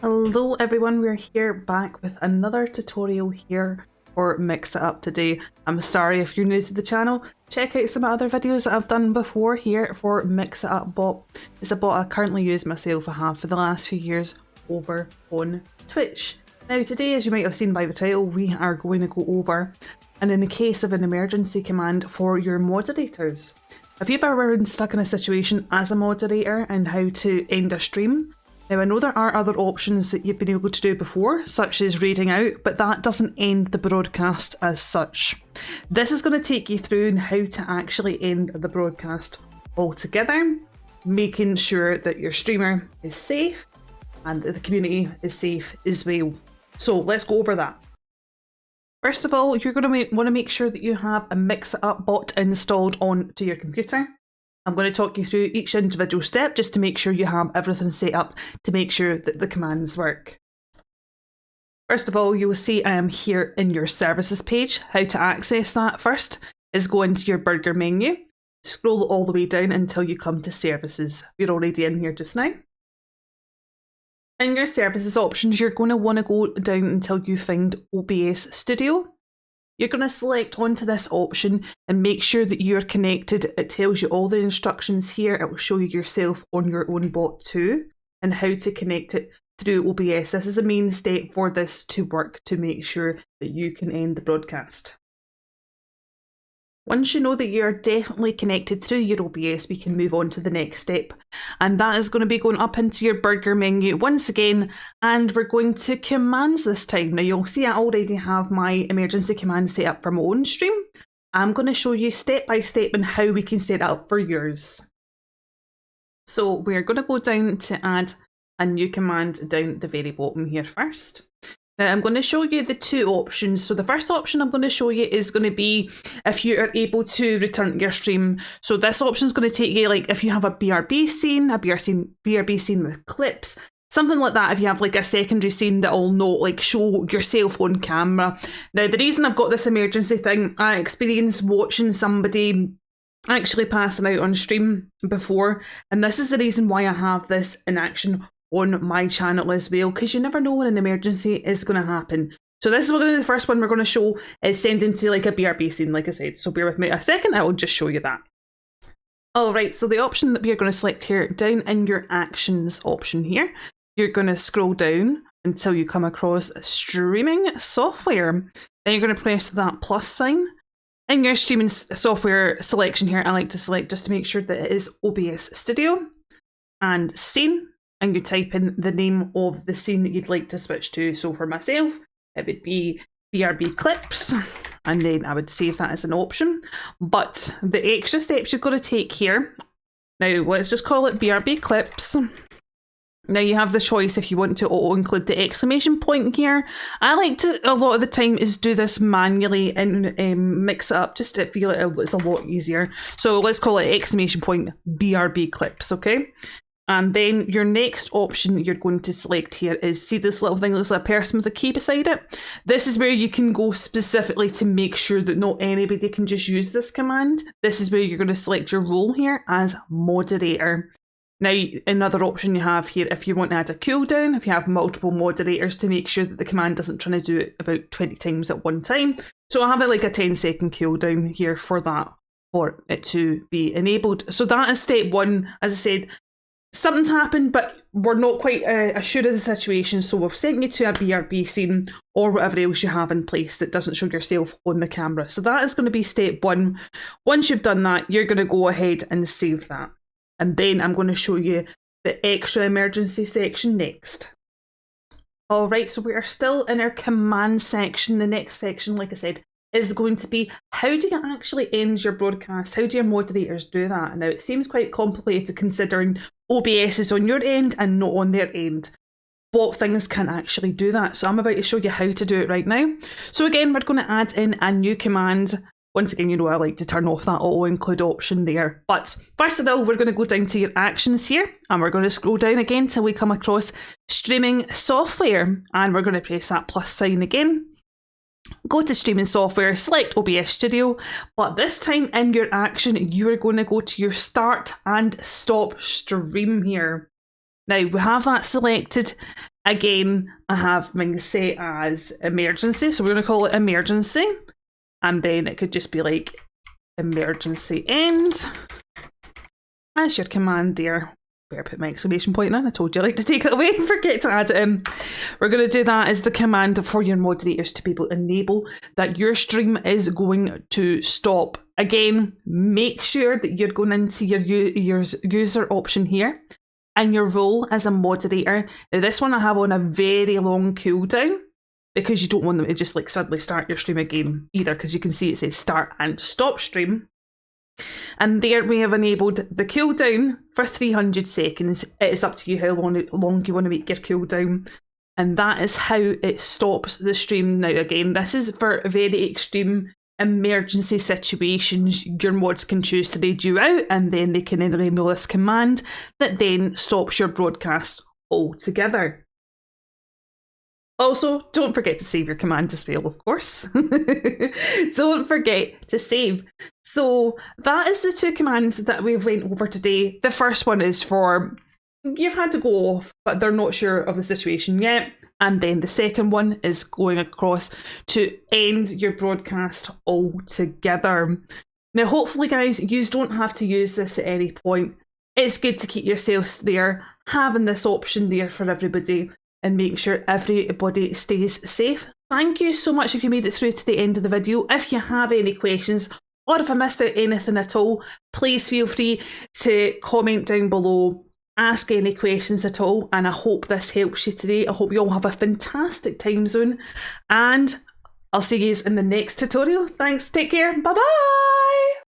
Hello everyone, we're here back with another tutorial here for Mix It Up today. I'm Starry. If you're new to the channel, check out some other videos that I've done before here for Mix It Up bot. It's a bot I currently use myself. I have for the last few years over on Twitch. Now today, as you might have seen by the title, we are going to go over an in the case of an emergency command for your moderators. Have you ever been stuck in a situation as a moderator and how to end a stream? Now I know there are other options that you've been able to do before, such as reading out, but that doesn't end the broadcast as such. This is going to take you through on how to actually end the broadcast altogether, making sure that your streamer is safe and that the community is safe as well. So let's go over that. First of all, you're going to want to make sure that you have a Mix It Up bot installed onto your computer. I'm going to talk you through each individual step just to make sure you have everything set up to make sure that the commands work. First of all, you will see I am here in your services page. How to access that first is go into your burger menu, scroll all the way down until you come to services. You're already in here just now. In your services options, you're going to want to go down until you find OBS Studio. You're going to select onto this option and make sure that you're connected. It tells you all the instructions here. It will show you yourself on your own bot too and how to connect it through OBS. This is a main step for this to work to make sure that you can end the broadcast. Once you know that you're definitely connected through your OBS, we can move on to the next step. And that is going to be going up into your burger menu once again, and we're going to commands this time. Now you'll see I already have my emergency command set up for my own stream. I'm going to show you step by step on how we can set it up for yours. So we're going to go down to add a new command down at the very bottom here first. Now I'm going to show you the two options. So the first option I'm going to show you is going to be if you are able to return to your stream. So this option is going to take you like if you have a BRB scene, BRB scene with clips, something like that. If you have like a secondary scene that will not like show yourself on camera. Now the reason I've got this emergency thing, I experienced watching somebody actually passing out on stream before, and this is the reason why I have this in action on my channel as well, because you never know when an emergency is going to happen. So this is the first one we're going to show is sending to like a BRB scene, like I said. So bear with me a second, I will just show you that. Alright, so the option that we are going to select here, down in your actions option here, you're going to scroll down until you come across streaming software. Then you're going to press that plus sign. In your streaming software selection here, I like to select just to make sure that it is OBS Studio and scene. And you type in the name of the scene that you'd like to switch to. So for myself, it would be BRB Clips, and then I would save that as an option. But the extra steps you've got to take here, now let's just call it BRB Clips. Now you have the choice if you want to auto include the exclamation point here. I like to, a lot of the time, is do this manually and mix it up just to feel it's a lot easier. So let's call it exclamation point BRB Clips, okay? And then your next option you're going to select here is, see this little thing that looks like a person with a key beside it? This is where you can go specifically to make sure that not anybody can just use this command. This is where you're going to select your role here as moderator. Now, another option you have here, if you want to add a cooldown, if you have multiple moderators to make sure that the command doesn't try to do it about 20 times at one time. So I have like a 10-second cooldown here for that, for it to be enabled. So that is step one. As I said, something's happened, but we're not quite assured of the situation, so we've sent you to a BRB scene or whatever else you have in place that doesn't show yourself on the camera. So that is going to be step one. Once you've done that, you're going to go ahead and save that. And then I'm going to show you the extra emergency section next. Alright, so we are still in our command section. The next section, like I said, is going to be how do you actually end your broadcast? How do your moderators do that? Now it seems quite complicated considering OBS is on your end and not on their end. But things can actually do that. So I'm about to show you how to do it right now. So again, we're going to add in a new command. Once again, you know I like to turn off that auto include option there. But first of all, we're going to go down to your actions here and we're going to scroll down again till we come across streaming software, and we're going to press that plus sign again. Go to streaming software, select OBS Studio, but this time in your action, you are going to go to your start and stop stream here. Now we have that selected Again, I have mine set as emergency, so we're going to call it emergency. And then it could just be like emergency end. As your command there. Better put my exclamation point in. I told you I like to take it away and forget to add it in. We're going to do that as the command for your moderators to be able to enable that your stream is going to stop. Again, make sure that you're going into your user option here and your role as a moderator. Now this one I have on a very long cooldown because you don't want them to just like suddenly start your stream again either, because you can see it says start and stop stream. And there we have enabled the cooldown for 300 seconds. It is up to you how long you want to make your cooldown. And that is how it stops the stream. Now again, this is for very extreme emergency situations. Your mods can choose to raid you out and then they can enable this command that then stops your broadcast altogether. Also, don't forget to save your command as well, of course. Don't forget to save. So that is the two commands that we went over today. The first one is for you've had to go off, but they're not sure of the situation yet. And then the second one is going across to end your broadcast altogether. Now, hopefully, guys, you don't have to use this at any point. It's good to keep yourselves there, having this option there for everybody, and make sure everybody stays safe. Thank you so much if you made it through to the end of the video. If you have any questions, or if I missed out anything at all, please feel free to comment down below, ask any questions at all, and I hope this helps you today. I hope you all have a fantastic time zone, and I'll see you in the next tutorial. Thanks, take care, bye bye!